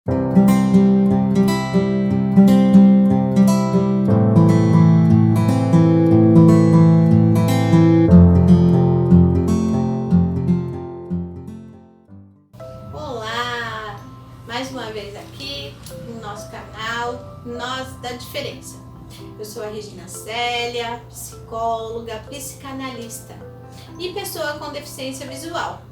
Olá! Mais uma vez aqui no nosso canal Nós da Diferença. Eu sou a Regina Célia, psicóloga, psicanalista e pessoa com deficiência visual.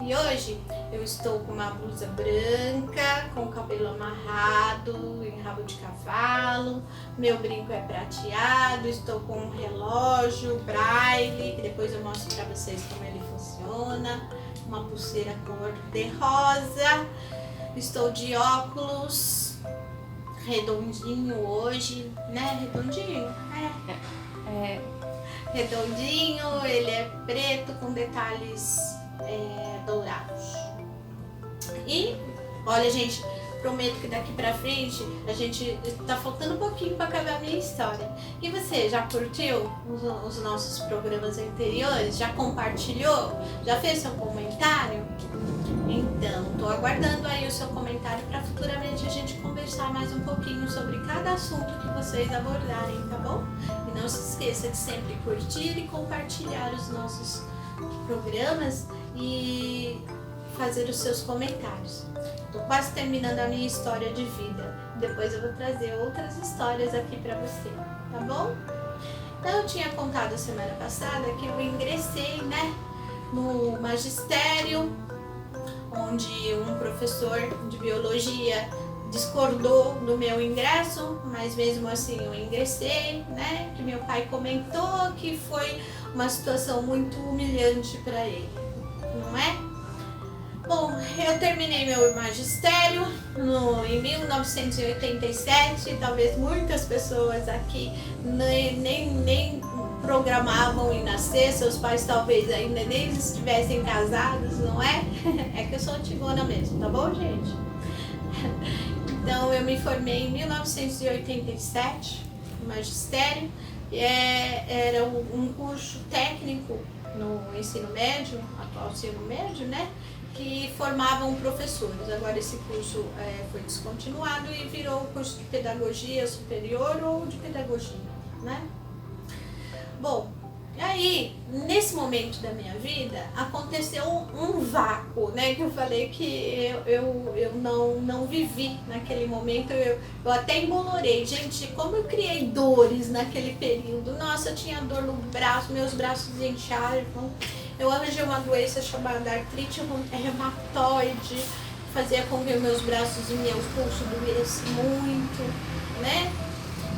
E hoje eu estou com uma blusa branca, com o cabelo amarrado em rabo de cavalo, meu brinco é prateado, estou com um relógio braille, que depois eu mostro para vocês como ele funciona, uma pulseira cor de rosa, estou de óculos redondinho hoje, né? Redondinho? Redondinho, ele é preto com detalhes dourados. E olha, gente, prometo que daqui pra frente a gente tá faltando um pouquinho para acabar a minha história. E você já curtiu os nossos programas anteriores? Já compartilhou? Já fez seu comentário? Então, tô aguardando aí o seu comentário para futuramente a gente conversar mais um pouquinho sobre cada assunto que vocês abordarem, tá bom? E não se esqueça de sempre curtir e compartilhar os nossos programas e fazer os seus comentários. Tô quase terminando a minha história de vida. Depois eu vou trazer outras histórias aqui para você, tá bom? Então, eu tinha contado semana passada que eu ingressei, né, no magistério, onde um professor de biologia discordou do meu ingresso, mas mesmo assim eu ingressei, né? Que meu pai comentou que foi uma situação muito humilhante para ele, não é? Bom, eu terminei meu magistério em 1987, talvez muitas pessoas aqui nem programavam em nascer, seus pais talvez ainda nem estivessem casados, não é? É que eu sou antigona mesmo, tá bom, gente? Então, eu me formei em 1987, no magistério, era um curso técnico no ensino médio, atual ensino médio, né? Que formavam professores. Agora esse curso foi descontinuado e virou o curso de pedagogia superior ou de pedagogia, né? Bom, e aí, nesse momento da minha vida, aconteceu um vácuo, né? Que eu falei que eu não vivi naquele momento, eu até embolorei. Gente, como eu criei dores naquele período. Nossa, eu tinha dor no braço, meus braços inchavam. Eu arranjei uma doença chamada artrite reumatoide, que fazia com que meus braços e meu pulso doesse muito, né?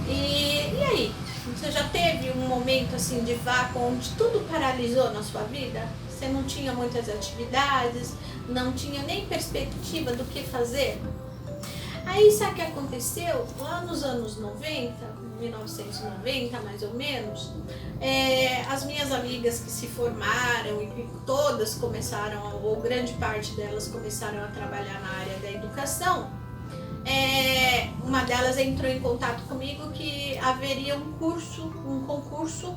E aí? Você já teve um momento assim de vácuo onde tudo paralisou na sua vida? Você não tinha muitas atividades, não tinha nem perspectiva do que fazer? Aí sabe o que aconteceu? Lá nos anos 90, 1990 mais ou menos, as minhas amigas que se formaram e todas começaram, ou grande parte delas começaram a trabalhar na área da educação, uma delas entrou em contato comigo que haveria um concurso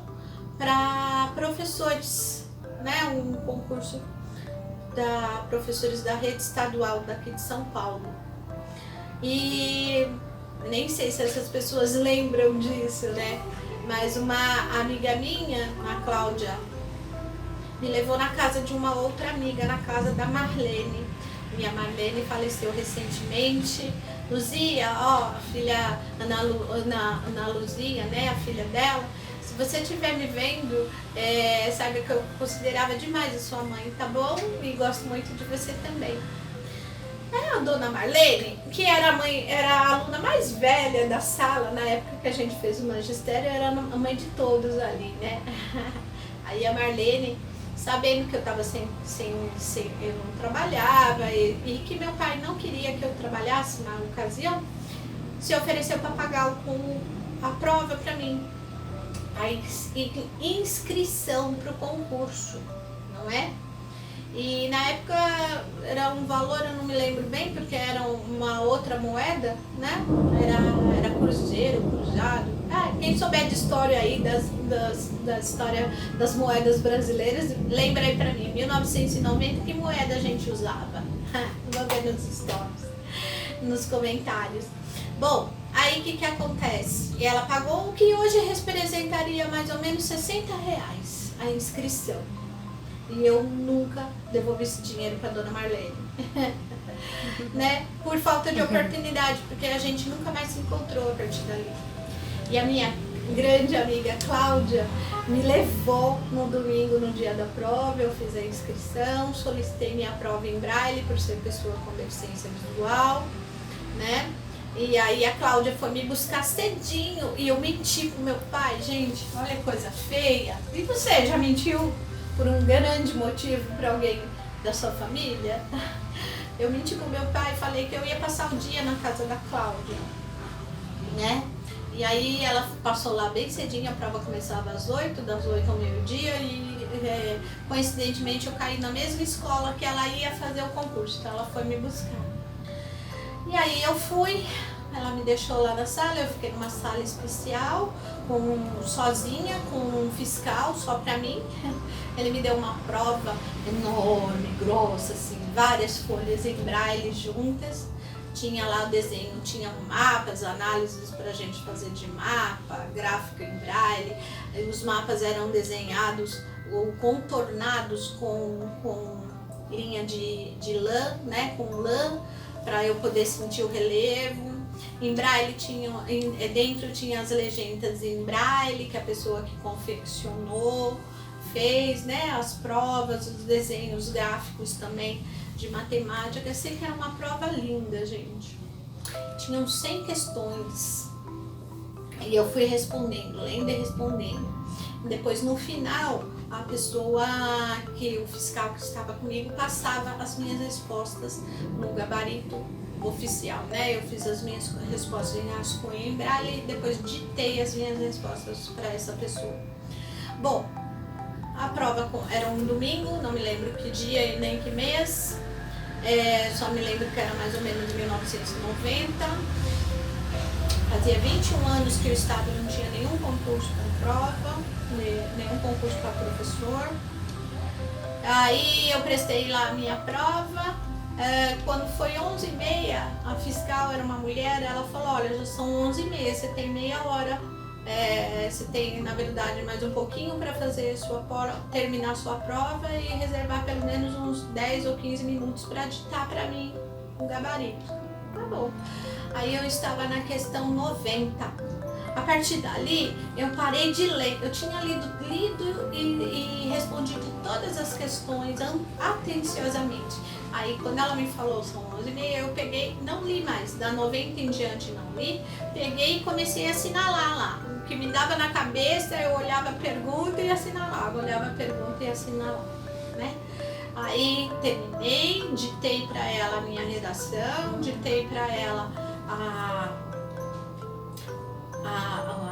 para professores, né? Um concurso para professores da rede estadual daqui de São Paulo. E nem sei se essas pessoas lembram disso, né? Mas uma amiga minha, a Cláudia, me levou na casa de uma outra amiga, na casa da Marlene. Minha Marlene faleceu recentemente. Luzia, a filha Ana Luzia, né, a filha dela, se você estiver me vendo, saiba que eu considerava demais a sua mãe, tá bom? E gosto muito de você também. A dona Marlene, que era a aluna mais velha da sala, na época que a gente fez o magistério, era a mãe de todos ali, né? Aí a Marlene, sabendo que eu estava eu não trabalhava e que meu pai não queria que eu trabalhasse na ocasião, se ofereceu para pagar a prova para mim, a inscrição para o concurso, não é? E na época era um valor, eu não me lembro bem, porque era uma outra moeda, né? Era cruzeiro, cruzado. Quem souber de história aí, da história das moedas brasileiras, lembra aí pra mim, 1990, que moeda a gente usava? Vou ver nos stories. nos comentários. Bom, aí o que acontece? E ela pagou o que hoje representaria mais ou menos R$60 a inscrição. E eu nunca devolvi esse dinheiro para dona Marlene. Né? Por falta de oportunidade, porque a gente nunca mais se encontrou a partir dali. E a minha grande amiga Cláudia me levou no domingo, no dia da prova. Eu fiz a inscrição, solicitei minha prova em braille por ser pessoa com deficiência visual, né? E aí a Cláudia foi me buscar cedinho e eu menti pro meu pai. Gente, olha que coisa feia. E você já mentiu por um grande motivo para alguém da sua família? Eu menti pro meu pai e falei que eu ia passar o dia na casa da Cláudia, né? E aí ela passou lá bem cedinho, a prova começava às 8, das 8 ao meio-dia e coincidentemente eu caí na mesma escola que ela ia fazer o concurso, então ela foi me buscar. E aí eu fui, ela me deixou lá na sala, eu fiquei numa sala especial, sozinha, com um fiscal só pra mim. Ele me deu uma prova enorme, grossa, assim, várias folhas em braille juntas. Tinha lá o desenho, tinha mapas, análises pra gente fazer de mapa, gráfico em braille. Os mapas eram desenhados ou contornados com linha de lã, né, com lã, para eu poder sentir o relevo. Em braille dentro tinha as legendas em braille que a pessoa que confeccionou fez, né, as provas, os desenhos gráficos também de matemática. Eu sei que era uma prova linda, gente. Tinham 100 questões e eu fui respondendo, lendo e respondendo. Depois, no final, a pessoa, o fiscal que estava comigo, passava as minhas respostas no gabarito oficial, né? Eu fiz as minhas respostas em rascunho em braille e depois ditei as minhas respostas para essa pessoa. Bom, a prova era um domingo, não me lembro que dia e nem que mês, só me lembro que era mais ou menos 1990. Fazia 21 anos que o Estado não tinha nenhum concurso para prova, nenhum concurso para professor. Aí eu prestei lá a minha prova. Quando foi 11h30, a fiscal era uma mulher, ela falou: olha, já são 11h30, você tem meia hora, você tem, na verdade, mais um pouquinho para fazer terminar a sua prova e reservar pelo menos uns 10 ou 15 minutos para ditar para mim o gabarito. Tá bom. Aí eu estava na questão 90. A partir dali, eu parei de ler. Eu tinha lido e respondido todas as questões atenciosamente. Aí, quando ela me falou, são 11h30, eu peguei, não li mais. Da 90 em diante, não li. Peguei e comecei a assinalar lá. O que me dava na cabeça, eu olhava a pergunta e assinalava. Olhava a pergunta e assinalava, né? Aí, terminei, ditei para ela a minha redação, ditei para ela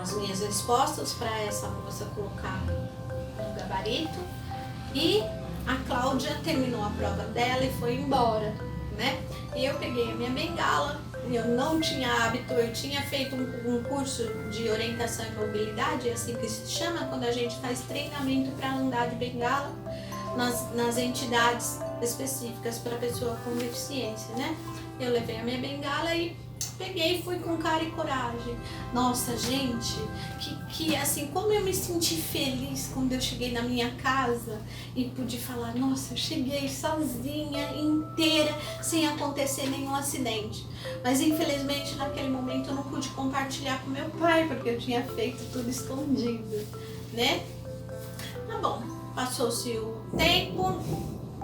as minhas respostas para essa moça colocar no gabarito, e a Cláudia terminou a prova dela e foi embora, né? E eu peguei a minha bengala, eu não tinha hábito, eu tinha feito um curso de orientação e mobilidade, é assim que se chama, quando a gente faz treinamento para andar de bengala nas entidades específicas para pessoa com deficiência, né? Eu levei a minha bengala e peguei e fui com cara e coragem. Nossa, gente, que assim, como eu me senti feliz quando eu cheguei na minha casa e pude falar: nossa, eu cheguei sozinha, inteira, sem acontecer nenhum acidente. Mas infelizmente naquele momento eu não pude compartilhar com meu pai, porque eu tinha feito tudo escondido, né? Tá bom, passou-se o tempo,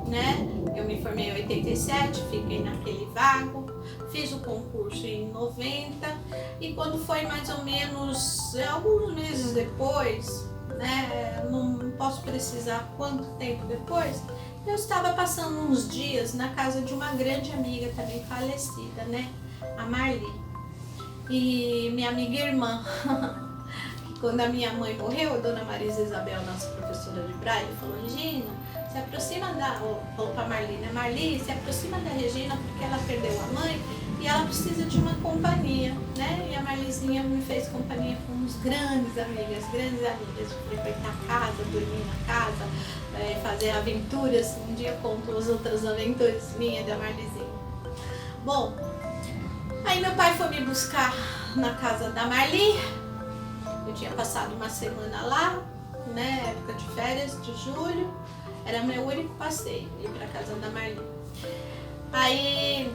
né? Eu me formei em 87, fiquei naquele vago, fiz o concurso em 90 e quando foi mais ou menos alguns meses depois, né? Não posso precisar quanto tempo depois, eu estava passando uns dias na casa de uma grande amiga também falecida, né? A Marli. E minha amiga irmã, quando a minha mãe morreu, a dona Marisa Isabel, nossa professora de braille, falou: Regina, se aproxima falou pra Marli, né? Marli, se aproxima da Regina porque ela perdeu a mãe e ela precisa de uma companhia, né? E a Marlizinha me fez companhia com uns grandes amigas, de frequentar a casa, dormir na casa, fazer aventuras. Um dia eu conto as outras aventuras minhas da Marlizinha. Bom, meu pai foi me buscar na casa da Marli. Eu tinha passado uma semana lá, né, época de férias, de julho. Era meu único passeio, ir pra casa da Marli. Aí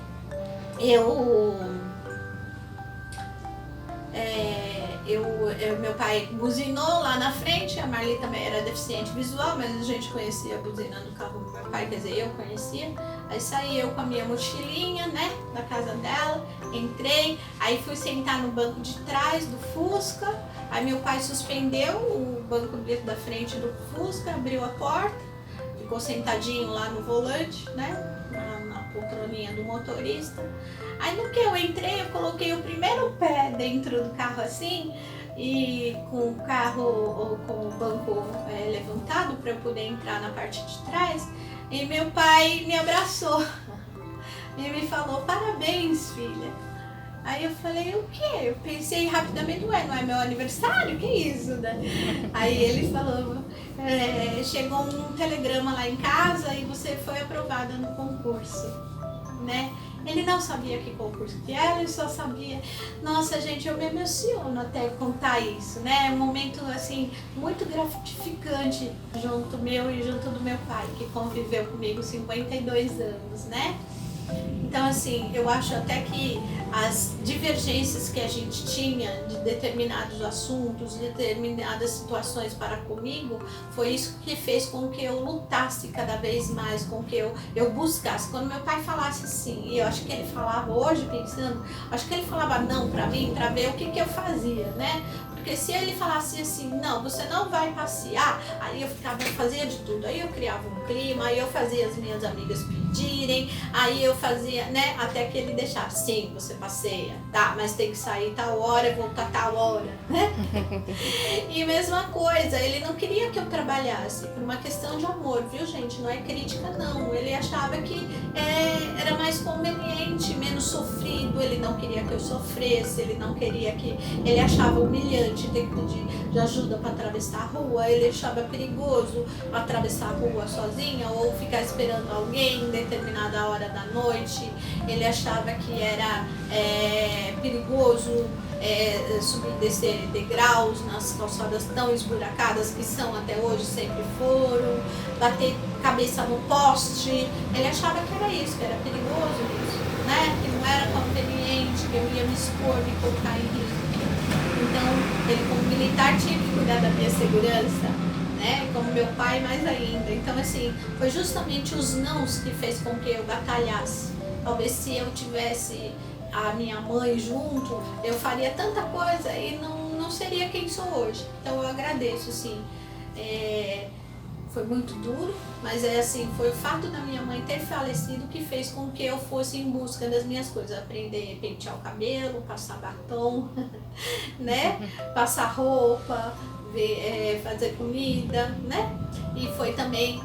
meu pai buzinou lá na frente. A Marli também era deficiente visual, mas a gente conhecia a buzina do carro do meu pai, quer dizer, eu conhecia. Aí saí eu com a minha mochilinha, né, da casa dela, entrei, aí fui sentar no banco de trás do Fusca. Aí meu pai suspendeu o banco da frente do Fusca, abriu a porta, ficou sentadinho lá no volante, né, na poltroninha do motorista. Aí no que eu entrei, eu coloquei o primeiro pé dentro do carro assim, e com o carro, com o banco levantado para eu poder entrar na parte de trás, e meu pai me abraçou e me falou: parabéns, filha. Aí eu falei: o quê? Eu pensei rapidamente: não é meu aniversário? Que isso, né? Aí ele falou: chegou um telegrama lá em casa e você foi aprovada no concurso, né? Ele não sabia que concurso que era, ele só sabia. Nossa, gente, eu me emociono até contar isso, né? É um momento, assim, muito gratificante junto meu e junto do meu pai, que conviveu comigo 52 anos, né? Então, assim, eu acho até que as divergências que a gente tinha de determinados assuntos, determinadas situações para comigo, foi isso que fez com que eu lutasse cada vez mais, com que eu buscasse. Quando meu pai falasse assim, e eu acho que ele falava hoje pensando, acho que ele falava não para mim, para ver o que eu fazia, né? Porque se ele falasse assim: não, você não vai passear, aí eu fazia de tudo. Aí eu criava um clima, aí eu fazia as minhas amigas pedirem, aí eu fazia, né, até que ele deixasse: sim, você passeia, tá, mas tem que sair tal hora e voltar tal hora, né? E mesma coisa, ele não queria que eu trabalhasse, por uma questão de amor, viu, gente? Não é crítica, não. Ele achava que era mais conveniente, menos sofrido, ele não queria que eu sofresse, ele não queria que... Ele achava humilhante ter que pedir ajuda para atravessar a rua, ele achava perigoso atravessar a rua sozinha ou ficar esperando alguém em determinada hora da noite. Ele achava que era perigoso subir e descer degraus nas calçadas tão esburacadas que são até hoje, sempre foram, bater cabeça no poste. Ele achava que era isso, que era perigoso isso, né? Que não era conveniente, que eu ia me expor, me colocar em risco. Então, ele como militar tinha que cuidar da minha segurança, né? Como meu pai mais ainda. Então, assim, foi justamente os nãos que fez com que eu batalhasse. Talvez se eu tivesse a minha mãe junto, eu faria tanta coisa e não seria quem sou hoje. Então eu agradeço, sim. Foi muito duro, mas assim, foi o fato da minha mãe ter falecido que fez com que eu fosse em busca das minhas coisas, aprender a pentear o cabelo, passar batom, né? Passar roupa, fazer comida, né? E foi também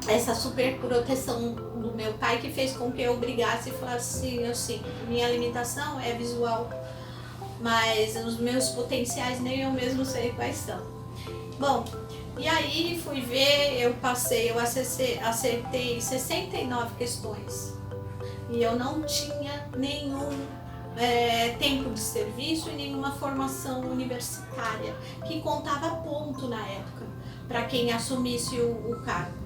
essa super proteção do meu pai que fez com que eu brigasse e falasse assim: minha limitação é visual, mas os meus potenciais nem eu mesmo sei quais são. Bom, e aí fui ver, eu acertei 69 questões e eu não tinha nenhum tempo de serviço e nenhuma formação universitária que contava ponto na época para quem assumisse o cargo.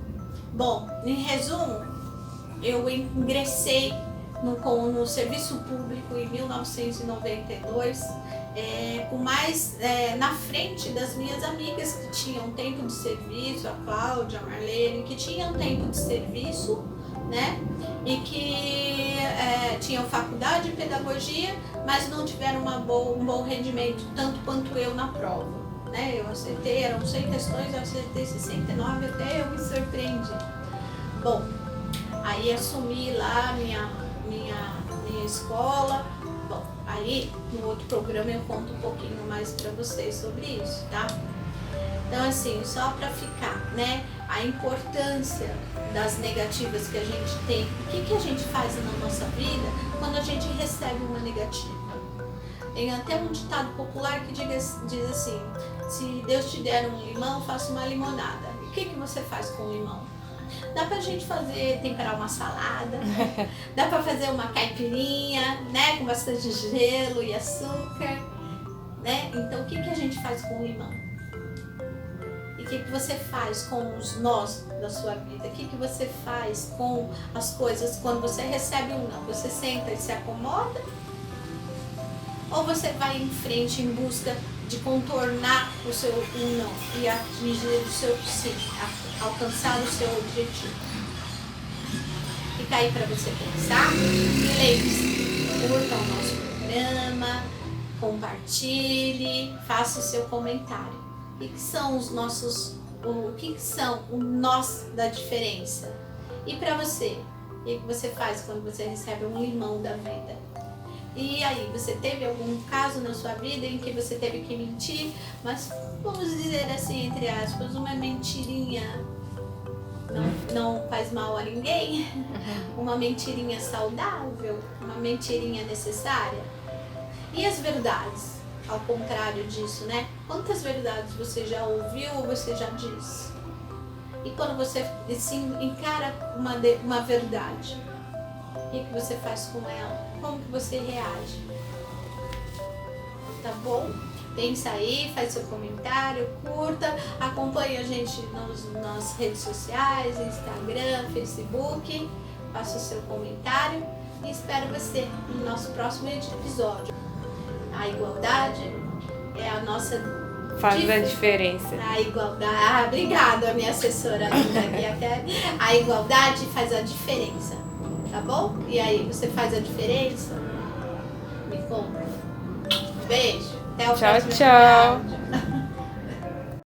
Bom, em resumo, eu ingressei no serviço público em 1992, com mais na frente das minhas amigas que tinham tempo de serviço, a Cláudia, a Marlene, que tinham tempo de serviço, né? E que tinham faculdade de pedagogia, mas não tiveram um bom rendimento, tanto quanto eu na prova. Eu acertei, eram 100 questões, eu acertei 69, até eu me surpreendi. Bom, aí assumi lá minha escola. Bom, aí no outro programa eu conto um pouquinho mais para vocês sobre isso, tá? Então, assim, só para ficar, né? A importância das negativas que a gente tem. O que a gente faz na nossa vida quando a gente recebe uma negativa? Tem até um ditado popular que diz assim: se Deus te der um limão, faça uma limonada. E o que você faz com o limão? Dá pra gente temperar uma salada, dá pra fazer uma caipirinha, né? Com bastante gelo e açúcar, né? Então, o que a gente faz com o limão? E o que você faz com os nós da sua vida? O que você faz com as coisas quando você recebe um não? Você senta e se acomoda? Ou você vai em frente em busca de contornar o seu não e atingir o seu sim, alcançar o seu objetivo? Fica aí para você pensar. E lembre-se, curta o nosso programa, compartilhe, faça o seu comentário. O que são os nossos, o que são o nós da diferença? E para você, o que você faz quando você recebe um limão da vida? E aí, você teve algum caso na sua vida em que você teve que mentir, mas vamos dizer assim, entre aspas, uma mentirinha não faz mal a ninguém? Uma mentirinha saudável? Uma mentirinha necessária? E as verdades? Ao contrário disso, né? Quantas verdades você já ouviu ou você já disse? E quando você assim, encara uma verdade, o que você faz com ela? Como que você reage? Tá bom? Pensa aí, faz seu comentário, curta, acompanhe a gente nas redes sociais, Instagram, Facebook, faça o seu comentário e espero você no nosso próximo episódio. A igualdade é a nossa... Faz a diferença. A igualdade... obrigada, minha assessora linda aqui até. A igualdade faz a diferença, tá bom? E aí, você faz a diferença? Me conta. Beijo. Até o próximo episódio.